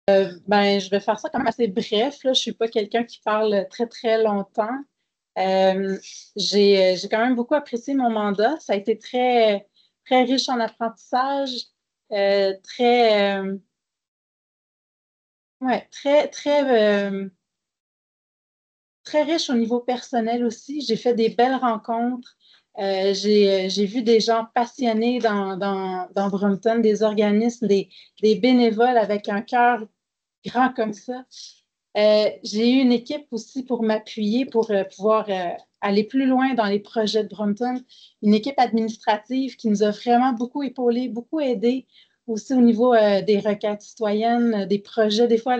Je vais faire ça quand même assez bref. Là. Je ne suis pas quelqu'un qui parle très, très longtemps. Euh, j'ai quand même beaucoup apprécié mon mandat. Ça a été très, très riche en apprentissage, très, ouais, très riche au niveau personnel aussi. J'ai fait des belles rencontres. J'ai vu des gens passionnés dans Brompton, des organismes, des bénévoles avec un cœur grand comme ça. J'ai eu une équipe aussi pour m'appuyer, pour pouvoir aller plus loin dans les projets de Brompton. Une équipe administrative qui nous a vraiment beaucoup épaulés, beaucoup aidés aussi au niveau des requêtes citoyennes, des projets. Des fois,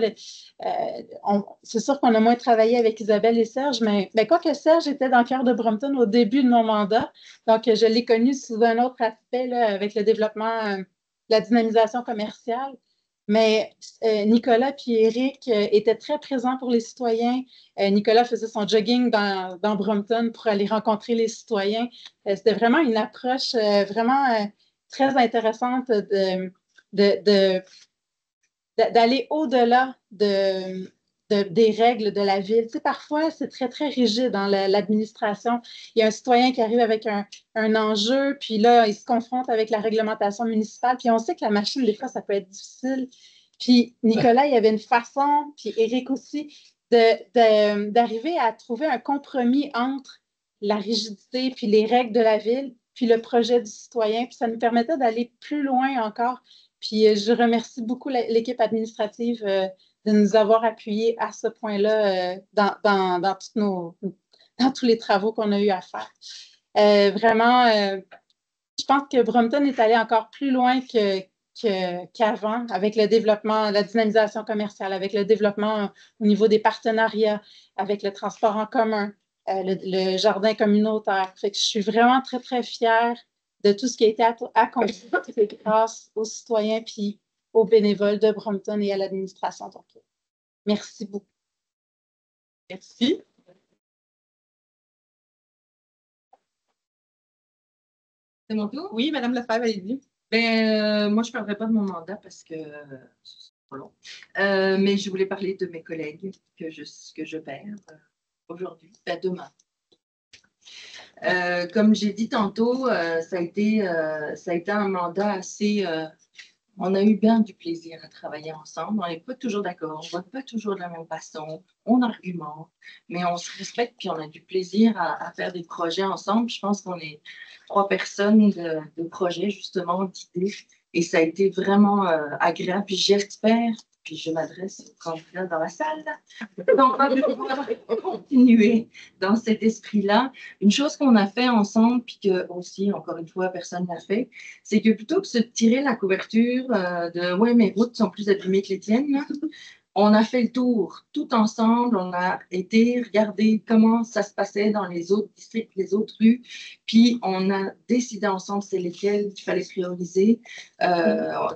c'est sûr qu'on a moins travaillé avec Isabelle et Serge, mais quoique Serge était dans le cœur de Brompton au début de mon mandat, donc je l'ai connu sous un autre aspect là, avec le développement, la dynamisation commerciale. Mais Nicolas puis Eric étaient très présents pour les citoyens. Nicolas faisait son jogging dans Brompton pour aller rencontrer les citoyens. C'était vraiment une approche vraiment très intéressante de, d'aller au-delà des règles de la ville. Tu sais, parfois, c'est très, très rigide dans l'administration. Il y a un citoyen qui arrive avec un enjeu, puis là, il se confronte avec la réglementation municipale, puis on sait que la machine, des fois, ça peut être difficile. Puis Nicolas, il y avait une façon, puis Éric aussi, d'arriver à trouver un compromis entre la rigidité, puis les règles de la ville, puis le projet du citoyen, puis ça nous permettait d'aller plus loin encore. Puis je remercie beaucoup l'équipe administrative de nous avoir appuyés à ce point-là dans tous les travaux qu'on a eu à faire. Vraiment, je pense que Brompton est allé encore plus loin qu'avant avec le développement, la dynamisation commerciale, avec le développement au niveau des partenariats, avec le transport en commun, le jardin communautaire. Fait que je suis vraiment très, très fière de tout ce qui a été accompli grâce aux citoyens puis aux bénévoles de Brompton et à l'administration. Donc, merci beaucoup. Merci. C'est mon tour? Oui, Madame Lefebvre, allez-y. Moi, je ne parlerai pas de mon mandat parce que c'est trop long. Mais je voulais parler de mes collègues que je perds aujourd'hui, demain. Comme j'ai dit tantôt, ça a été un mandat assez... on a eu bien du plaisir à travailler ensemble. On n'est pas toujours d'accord, on ne vote pas toujours de la même façon, on argumente, mais on se respecte puis on a du plaisir à faire des projets ensemble. Je pense qu'on est 3 personnes de projets, justement, d'idées, et ça a été vraiment agréable. Puis j'espère, puis je m'adresse aux candidats dans la salle, qu'on va pouvoir continuer dans cet esprit-là. Une chose qu'on a fait ensemble, puis que aussi, encore une fois, personne n'a fait, c'est que plutôt que de se tirer la couverture de « ouais, mes routes sont plus abîmées que les tiennes », on a fait le tour tout ensemble, on a été regarder comment ça se passait dans les autres districts, les autres rues, puis on a décidé ensemble c'est lesquels il fallait prioriser.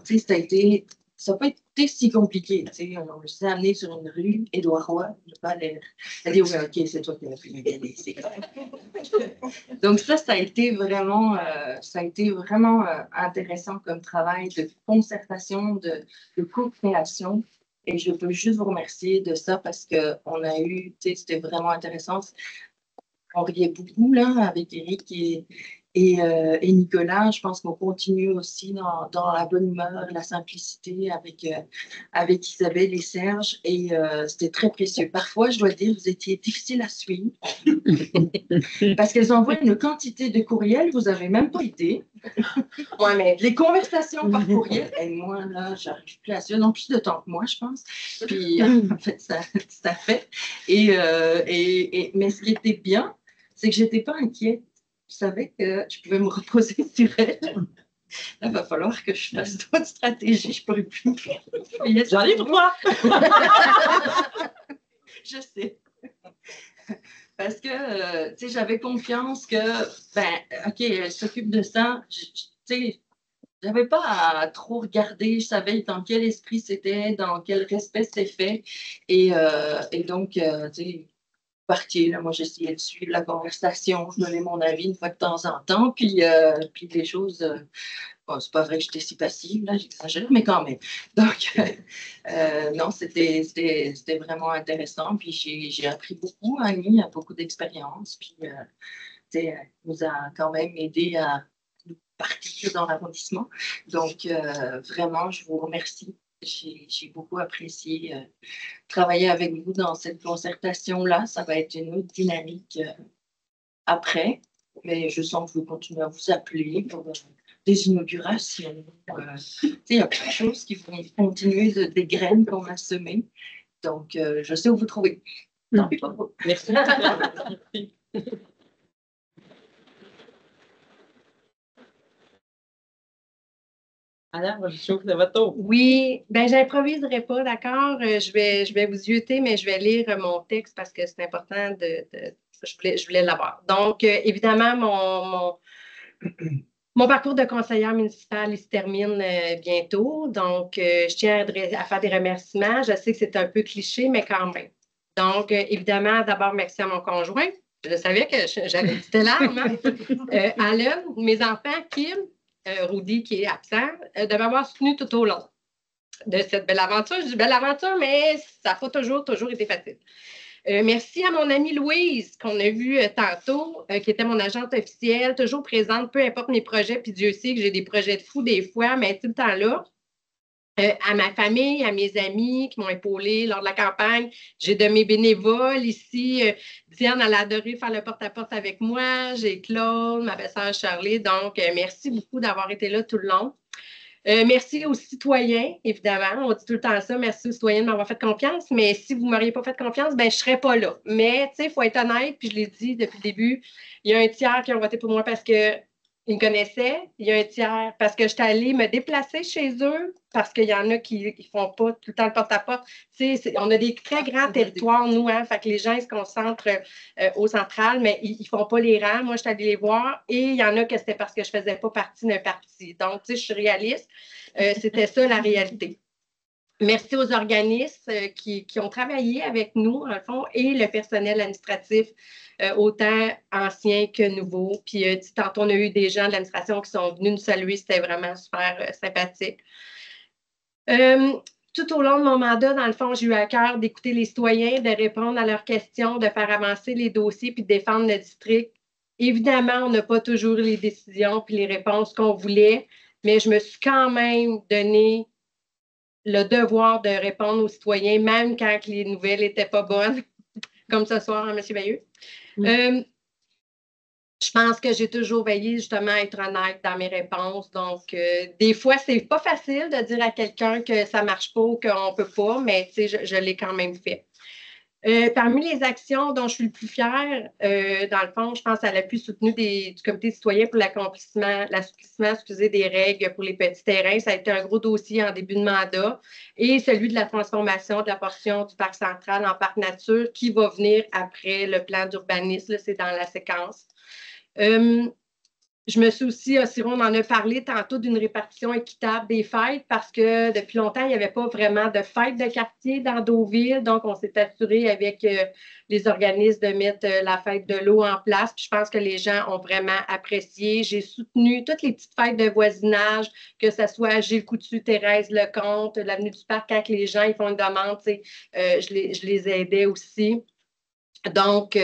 Tu sais, ça n'a pas été si compliqué. Tu sais, on s'est amené sur une rue, Édouard Roy, je pas l'air. Elle dit, oui, OK, c'est toi qui as pu me gagner. Donc ça a été vraiment, intéressant comme travail de concertation, de co-création. Et je peux juste vous remercier de ça parce qu'on a eu, tu sais, c'était vraiment intéressant. On riait beaucoup là avec Eric et Nicolas. Je pense qu'on continue aussi dans la bonne humeur, la simplicité avec Isabelle et Serge. Et c'était très précieux. Parfois, je dois dire, vous étiez difficile à suivre parce qu'elles envoient une quantité de courriels, vous n'avez même pas idée. Ouais, mais les conversations par courriel, et moi, là, j'arrive plus à suivre. Non, plus de temps que moi, je pense. Puis, en fait, ça fait. Mais ce qui était bien, c'est que je n'étais pas inquiète. Je savais que je pouvais me reposer sur elle. Là, il va falloir que je fasse d'autres stratégies. Je ne pourrais plus me faire. J'arrive pour moi. Je sais. Parce que, tu sais, j'avais confiance que, OK, elle s'occupe de ça. Tu sais, je n'avais pas à trop regarder. Je savais dans quel esprit c'était, dans quel respect c'était fait. Et donc, tu sais, partiez, là, moi, j'essayais de suivre la conversation, je donnais mon avis une fois de temps en temps, puis les choses, bon, c'est pas vrai que j'étais si passive, là, j'exagère, mais quand même. Donc, non, c'était vraiment intéressant, puis j'ai appris beaucoup, Annie a beaucoup d'expérience, puis, tu sais, elle nous a quand même aidé à nous partir dans l'arrondissement. Donc, vraiment, je vous remercie. J'ai beaucoup apprécié travailler avec vous dans cette concertation-là. Ça va être une autre dynamique après, mais je sens que vous continuez à vous appeler pour des inaugurations. Il y a plein de choses qui vont continuer des graines qu'on a semées. Donc, je sais où vous trouver. Tant pis pour vous. Merci. Alors, je trouve que c'est votre tour. Oui, ben j'improviserai pas, d'accord? Je vais vous zioter, mais je vais lire mon texte parce que c'est important je voulais l'avoir. Donc, évidemment, mon parcours de conseillère municipale, il se termine bientôt. Donc, je tiens à faire des remerciements. Je sais que c'est un peu cliché, mais quand même. Donc, évidemment, d'abord, merci à mon conjoint. Je savais que j'avais dit larmes. Hein? Alan, mes enfants, Kim, Rudy qui est absent, de m'avoir soutenu tout au long de cette belle aventure. Je dis belle aventure, mais ça n'a pas toujours été facile. Merci à mon amie Louise, qu'on a vue tantôt, qui était mon agente officielle, toujours présente, peu importe mes projets, puis Dieu sait que j'ai des projets de fou des fois, mais tout le temps là. À ma famille, à mes amis qui m'ont épaulée lors de la campagne. J'ai de mes bénévoles ici. Diane, elle a adoré faire le porte-à-porte avec moi. J'ai Claude, ma belle-sœur Charlie. Donc, merci beaucoup d'avoir été là tout le long. Merci aux citoyens, évidemment. On dit tout le temps ça. Merci aux citoyens de m'avoir fait confiance. Mais si vous ne m'auriez pas fait confiance, ben, je ne serais pas là. Mais, tu sais, il faut être honnête, puis je l'ai dit depuis le début, il y a un tiers qui ont voté pour moi parce que ils me connaissaient. Il y a un tiers parce que j'étais allée me déplacer chez eux parce qu'il y en a qui ne font pas tout le temps le porte-à-porte. On a des très grands territoires, nous, hein, fait que les gens ils se concentrent au central, mais ils ne font pas les rangs. Moi, je suis allée les voir et il y en a que c'était parce que je ne faisais pas partie d'un parti. Donc, tu sais, je suis réaliste. C'était ça la réalité. Merci aux organismes qui ont travaillé avec nous, en fond, et le personnel administratif, autant ancien que nouveau. Puis, tantôt, on a eu des gens de l'administration qui sont venus nous saluer. C'était vraiment super sympathique. Tout au long de mon mandat, dans le fond, j'ai eu à cœur d'écouter les citoyens, de répondre à leurs questions, de faire avancer les dossiers puis de défendre le district. Évidemment, on n'a pas toujours les décisions puis les réponses qu'on voulait, mais je me suis quand même donné le devoir de répondre aux citoyens, même quand les nouvelles n'étaient pas bonnes, comme ce soir, hein, M. Bayeux. Je pense que j'ai toujours veillé justement à être honnête dans mes réponses. Donc, des fois, c'est pas facile de dire à quelqu'un que ça marche pas ou qu'on ne peut pas, mais je l'ai quand même fait. Parmi les actions dont je suis le plus fière, dans le fond, je pense à l'appui soutenu du comité citoyen pour l'assouplissement des règles pour les petits terrains. Ça a été un gros dossier en début de mandat. Et celui de la transformation de la portion du parc central en parc nature qui va venir après le plan d'urbanisme. C'est dans la séquence. Je me suis aussi, Siron en a parlé tantôt d'une répartition équitable des fêtes parce que depuis longtemps, il n'y avait pas vraiment de fêtes de quartier dans Deauville. Donc, on s'est assuré avec les organismes de mettre la fête de l'eau en place. Puis je pense que les gens ont vraiment apprécié. J'ai soutenu toutes les petites fêtes de voisinage, que ce soit Gilles Coutu, Thérèse Lecomte, l'avenue du Parc, quand les gens ils font une demande, je les aidais aussi. Donc,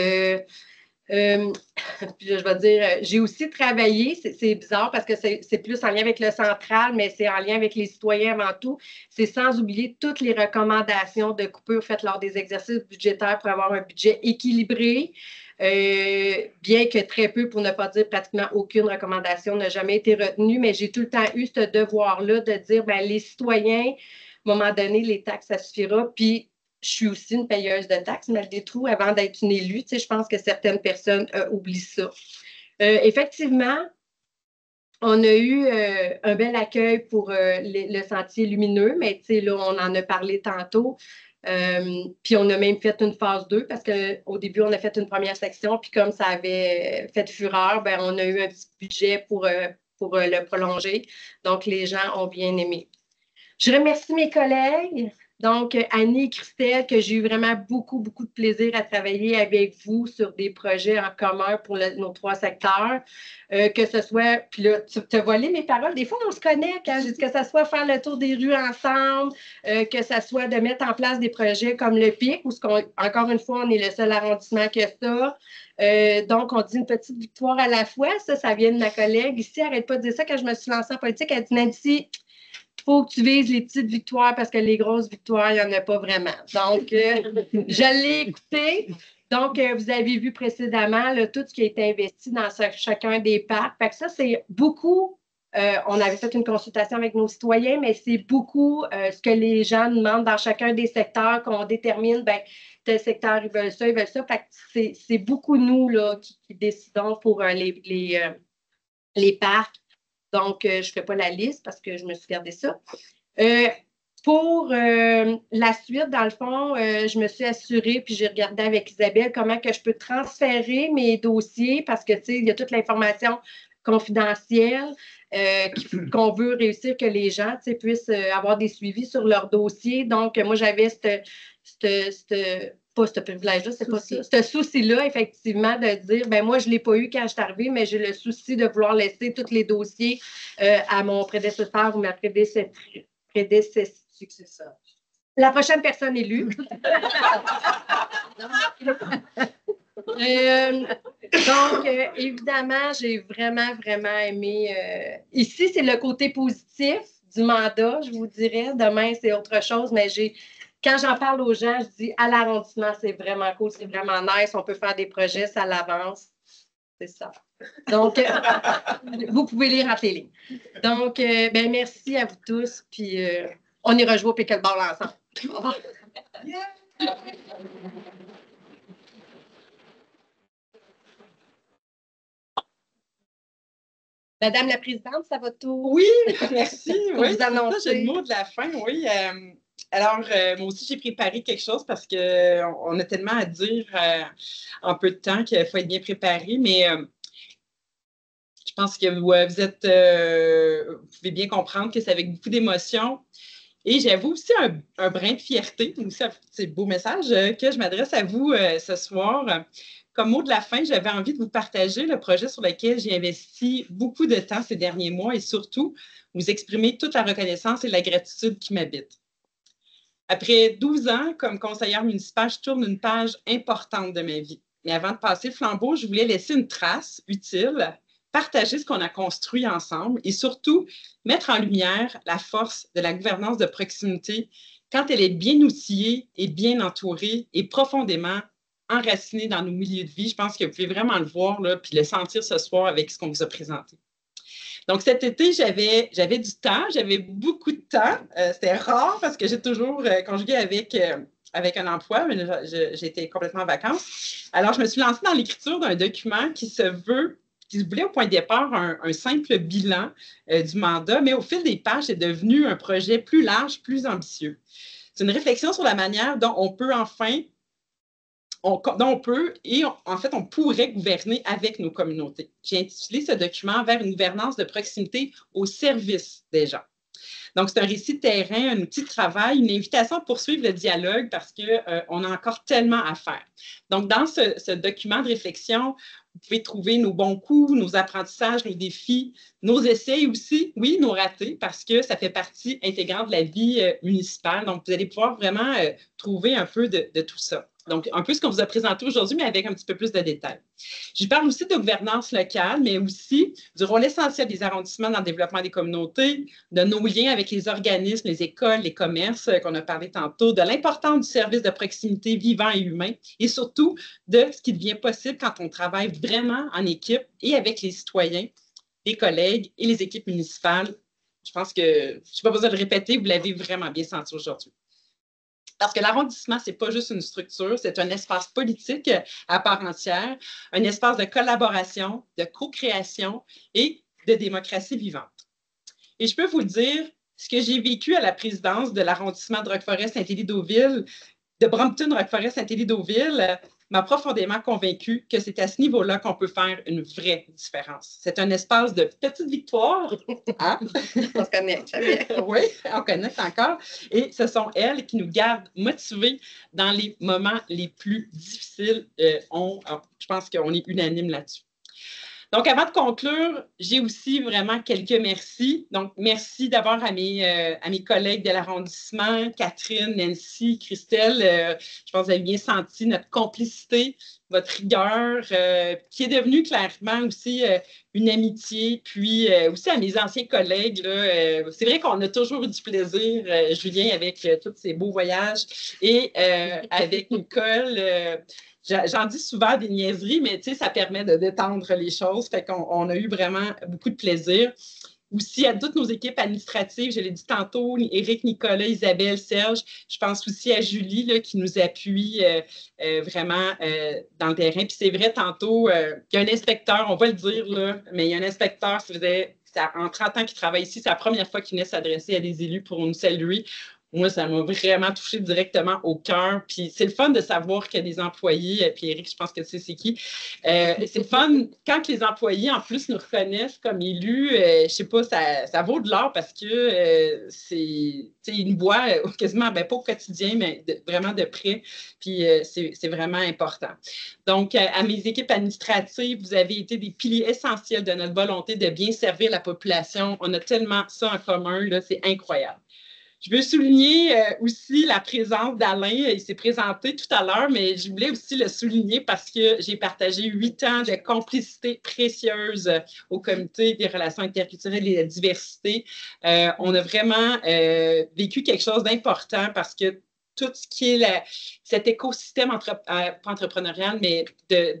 puis je vais dire, j'ai aussi travaillé, c'est bizarre parce que c'est plus en lien avec le central, mais c'est en lien avec les citoyens avant tout. C'est sans oublier toutes les recommandations de coupure faites lors des exercices budgétaires pour avoir un budget équilibré, bien que très peu, pour ne pas dire pratiquement aucune recommandation n'a jamais été retenue, mais j'ai tout le temps eu ce devoir-là de dire, bien, les citoyens, à un moment donné, les taxes, ça suffira, puis je suis aussi une payeuse de taxes, malgré tout, avant d'être une élue. Tu sais, je pense que certaines personnes oublient ça. Effectivement, on a eu un bel accueil pour le sentier lumineux, mais tu sais, là, on en a parlé tantôt. Puis on a même fait une phase 2 parce qu'au début, on a fait une première section, puis comme ça avait fait fureur, ben, on a eu un petit budget pour le prolonger. Donc, les gens ont bien aimé. Je remercie mes collègues. Donc, Annie et Christelle, que j'ai eu vraiment beaucoup, beaucoup de plaisir à travailler avec vous sur des projets en commun pour nos 3 secteurs. Que ce soit, puis là, tu as volé mes paroles. Des fois, on se connaît quand j'ai dit que ce soit faire le tour des rues ensemble, que ce soit de mettre en place des projets comme le PIC, où, encore une fois, on est le seul arrondissement que ça. Donc, on dit une petite victoire à la fois. Ça vient de ma collègue ici. Arrête pas de dire ça. Quand je me suis lancée en politique, elle dit, Nancy, il faut que tu vises les petites victoires parce que les grosses victoires, il n'y en a pas vraiment. Donc, je l'ai écouté. Donc, vous avez vu précédemment là, tout ce qui a été investi dans chacun des parcs. Fait que ça, c'est beaucoup. On avait fait une consultation avec nos citoyens, mais c'est beaucoup ce que les gens demandent dans chacun des secteurs qu'on détermine, ben, tel secteur, ils veulent ça, ils veulent ça. Fait que c'est beaucoup nous là, qui décidons pour les parcs. Donc, je ne fais pas la liste parce que je me suis gardé ça. Pour la suite, dans le fond, je me suis assurée, puis j'ai regardé avec Isabelle comment que je peux transférer mes dossiers parce que, tu sais, il y a toute l'information confidentielle qu'on veut réussir que les gens, tu sais, puissent avoir des suivis sur leur dossier. Donc, moi, j'avais pas ce privilège-là, c'est pas ça. Ce souci-là, effectivement, de dire, ben moi, je ne l'ai pas eu quand je suis arrivée, mais j'ai le souci de vouloir laisser tous les dossiers à mon prédécesseur ou ma successeur. La prochaine personne élue. Donc, évidemment, j'ai vraiment, vraiment aimé. Ici, c'est le côté positif du mandat, je vous dirais. Demain, c'est autre chose, mais quand j'en parle aux gens, je dis à l'arrondissement, c'est vraiment cool, c'est vraiment nice, on peut faire des projets, ça l'avance. C'est ça. Donc, vous pouvez lire entre les lignes. Donc, ben, merci à vous tous, puis on ira jouer au pickleball ensemble. Madame la Présidente, ça va tout? Oui, merci. Oui, vous annoncer. J'ai le mot de la fin, oui. Alors, moi aussi, j'ai préparé quelque chose parce qu'on a tellement à dire en peu de temps qu'il faut être bien préparé, mais je pense que vous pouvez bien comprendre que c'est avec beaucoup d'émotion. Et j'avoue aussi un brin de fierté, aussi, c'est le beau message que je m'adresse à vous ce soir. Comme mot de la fin, j'avais envie de vous partager le projet sur lequel j'ai investi beaucoup de temps ces derniers mois et surtout vous exprimer toute la reconnaissance et la gratitude qui m'habitent. Après 12 ans comme conseillère municipale, je tourne une page importante de ma vie. Mais avant de passer le flambeau, je voulais laisser une trace utile, partager ce qu'on a construit ensemble et surtout mettre en lumière la force de la gouvernance de proximité quand elle est bien outillée et bien entourée et profondément enracinée dans nos milieux de vie. Je pense que vous pouvez vraiment le voir là, puis le sentir ce soir avec ce qu'on vous a présenté. Donc, cet été, j'avais du temps, j'avais beaucoup de temps. C'était rare parce que j'ai toujours conjugué avec un emploi, mais j'étais complètement en vacances. Alors, je me suis lancée dans l'écriture d'un document qui voulait au point de départ un simple bilan du mandat, mais au fil des pages, c'est devenu un projet plus large, plus ambitieux. C'est une réflexion sur la manière dont on peut on pourrait gouverner avec nos communautés. J'ai intitulé ce document « Vers une gouvernance de proximité au service des gens ». Donc, c'est un récit de terrain, un outil de travail, une invitation à poursuivre le dialogue parce qu'on a encore tellement à faire. Donc, dans ce document de réflexion, vous pouvez trouver nos bons coups, nos apprentissages, nos défis, nos essais aussi, oui, nos ratés, parce que ça fait partie intégrante de la vie municipale. Donc, vous allez pouvoir vraiment trouver un peu de tout ça. Donc, un peu ce qu'on vous a présenté aujourd'hui, mais avec un petit peu plus de détails. Je parle aussi de gouvernance locale, mais aussi du rôle essentiel des arrondissements dans le développement des communautés, de nos liens avec les organismes, les écoles, les commerces qu'on a parlé tantôt, de l'importance du service de proximité vivant et humain, et surtout de ce qui devient possible quand on travaille vraiment en équipe et avec les citoyens, les collègues et les équipes municipales. Je pense que je n'ai pas besoin de le répéter, vous l'avez vraiment bien senti aujourd'hui. Parce que l'arrondissement, ce n'est pas juste une structure, c'est un espace politique à part entière, un espace de collaboration, de co-création et de démocratie vivante. Et je peux vous le dire, ce que j'ai vécu à la présidence de l'arrondissement de Roqueforest-Saint-Élie-Deauville, de Brompton-Roqueforest-Saint-Élie-Deauville, m'a profondément convaincue que c'est à ce niveau-là qu'on peut faire une vraie différence. C'est un espace de petites victoires. Hein? On se connecte, ça vient. Oui, on connecte encore. Et ce sont elles qui nous gardent motivés dans les moments les plus difficiles. Je pense qu'on est unanime là-dessus. Donc, avant de conclure, j'ai aussi vraiment quelques merci. Donc, merci d'abord à mes collègues de l'arrondissement, Catherine, Nancy, Christelle. Je pense que vous avez bien senti notre complicité, votre rigueur, qui est devenue clairement aussi une amitié. Puis aussi à mes anciens collègues, là, c'est vrai qu'on a toujours eu du plaisir, Julien, avec tous ces beaux voyages. Et avec Nicole, j'en dis souvent des niaiseries, mais ça permet de détendre les choses. Fait qu'on a eu vraiment beaucoup de plaisir. Aussi à toutes nos équipes administratives, je l'ai dit tantôt, Éric, Nicolas, Isabelle, Serge. Je pense aussi à Julie là, qui nous appuie vraiment dans le terrain. Puis c'est vrai, tantôt, il y a un inspecteur, on va le dire, là, mais il y a un inspecteur, ça faisait en 30 ans qu'il travaille ici, c'est la première fois qu'il venait s'adresser à des élus pour nous saluer. Moi, ça m'a vraiment touché directement au cœur. Puis c'est le fun de savoir qu'il y a des employés, puis Éric, je pense que tu sais c'est qui. C'est le fun quand les employés, en plus, nous reconnaissent comme élus. Je sais pas, ça vaut de l'or parce que ils nous voient quasiment, pas au quotidien, mais vraiment de près. Puis c'est vraiment important. Donc, à mes équipes administratives, vous avez été des piliers essentiels de notre volonté de bien servir la population. On a tellement ça en commun, là, c'est incroyable. Je veux souligner aussi la présence d'Alain. Il s'est présenté tout à l'heure, mais je voulais aussi le souligner parce que j'ai partagé 8 ans de complicité précieuse au Comité des relations interculturelles et de la diversité. On a vraiment vécu quelque chose d'important parce que tout ce qui est cet écosystème entrepreneurial, mais de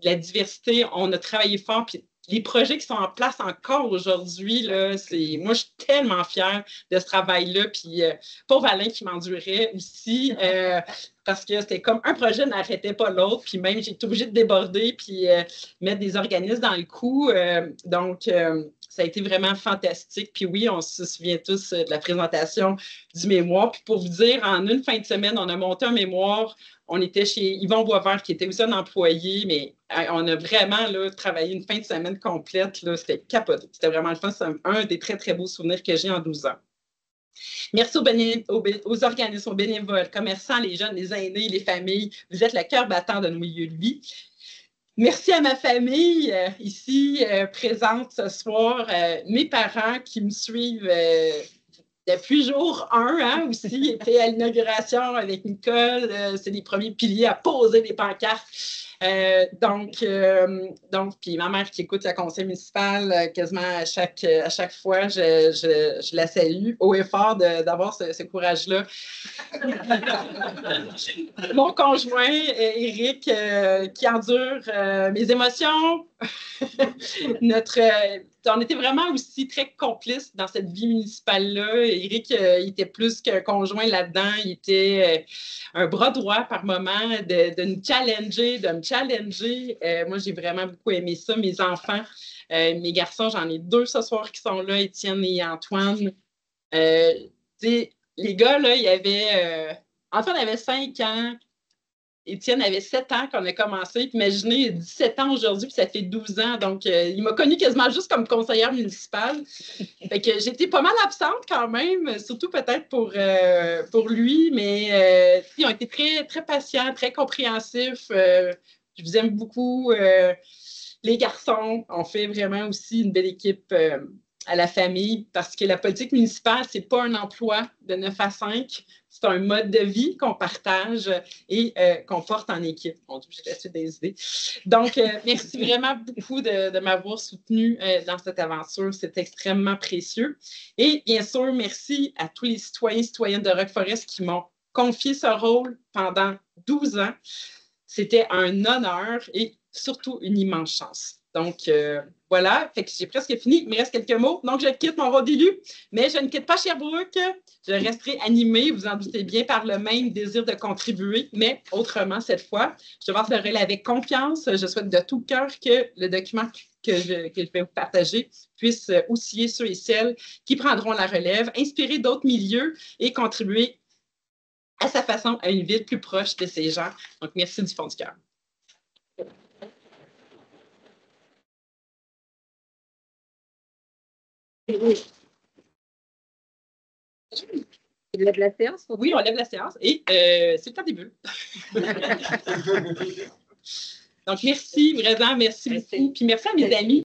la diversité, on a travaillé fort. Puis les projets qui sont en place encore aujourd'hui, là, moi, je suis tellement fière de ce travail-là. Puis, pauvre Alain qui m'endurait aussi, parce que c'était comme un projet n'arrêtait pas l'autre. Puis même, j'ai été obligée de déborder puis mettre des organismes dans le coup. Donc, ça a été vraiment fantastique. Puis oui, on se souvient tous de la présentation du mémoire. Puis pour vous dire, en une fin de semaine, on a monté un mémoire. On était chez Yvon Boisvert, qui était aussi un employé, mais on a vraiment là, travaillé une fin de semaine complète. Là, c'était capoté. C'était vraiment le fun. C'est un des très, très beaux souvenirs que j'ai en 12 ans. Merci aux organismes, aux bénévoles, commerçants, les jeunes, les aînés, les familles. Vous êtes le cœur battant de nos milieux de vie. Merci à ma famille ici présente ce soir, mes parents qui me suivent depuis jour 1, hein, aussi, étaient à l'inauguration avec Nicole. C'est les premiers piliers à poser des pancartes. Donc, puis ma mère qui écoute le conseil municipal quasiment à chaque fois, je la salue haut et fort d'avoir ce courage-là. Mon conjoint, Éric, qui endure mes émotions. On était vraiment aussi très complices dans cette vie municipale-là. Éric, il était plus qu'un conjoint là-dedans. Il était un bras droit par moment de nous challenger, de me challenger. Moi, j'ai vraiment beaucoup aimé ça. Mes enfants, mes garçons, j'en ai 2 ce soir qui sont là, Étienne et Antoine. Les gars, là, il y avait... Antoine avait 5 ans. Étienne avait 7 ans quand on a commencé. Puis imaginez, 17 ans aujourd'hui, puis ça fait 12 ans. Donc, il m'a connue quasiment juste comme conseillère municipale. Fait que j'étais pas mal absente quand même, surtout peut-être pour lui, mais ils ont été très, très patients, très compréhensifs. Je vous aime beaucoup. Les garçons ont fait vraiment aussi une belle équipe à la famille parce que la politique municipale, ce n'est pas un emploi de 9 à 5. C'est un mode de vie qu'on partage et qu'on porte en équipe. Mon Dieu, j'ai la suite des idées. Donc, merci vraiment beaucoup de m'avoir soutenu dans cette aventure. C'est extrêmement précieux. Et bien sûr, merci à tous les citoyens et citoyennes de Rock-Forest qui m'ont confié ce rôle pendant 12 ans. C'était un honneur et surtout une immense chance. Donc, voilà, fait que j'ai presque fini. Il me reste quelques mots. Donc, je quitte mon rôle d'élu, mais je ne quitte pas Sherbrooke. Je resterai animée, vous en doutez bien, par le même désir de contribuer, mais autrement cette fois. Je vais le relais avec confiance. Je souhaite de tout cœur que le document que je vais vous partager puisse outiller ceux et celles qui prendront la relève, inspirer d'autres milieux et contribuer à sa façon à une ville plus proche de ses gens. Donc, merci du fond du cœur. Il lève la séance? Oui, on lève la séance et c'est le temps des bulles. Donc, merci, vraiment, merci beaucoup. Puis merci à mes amis.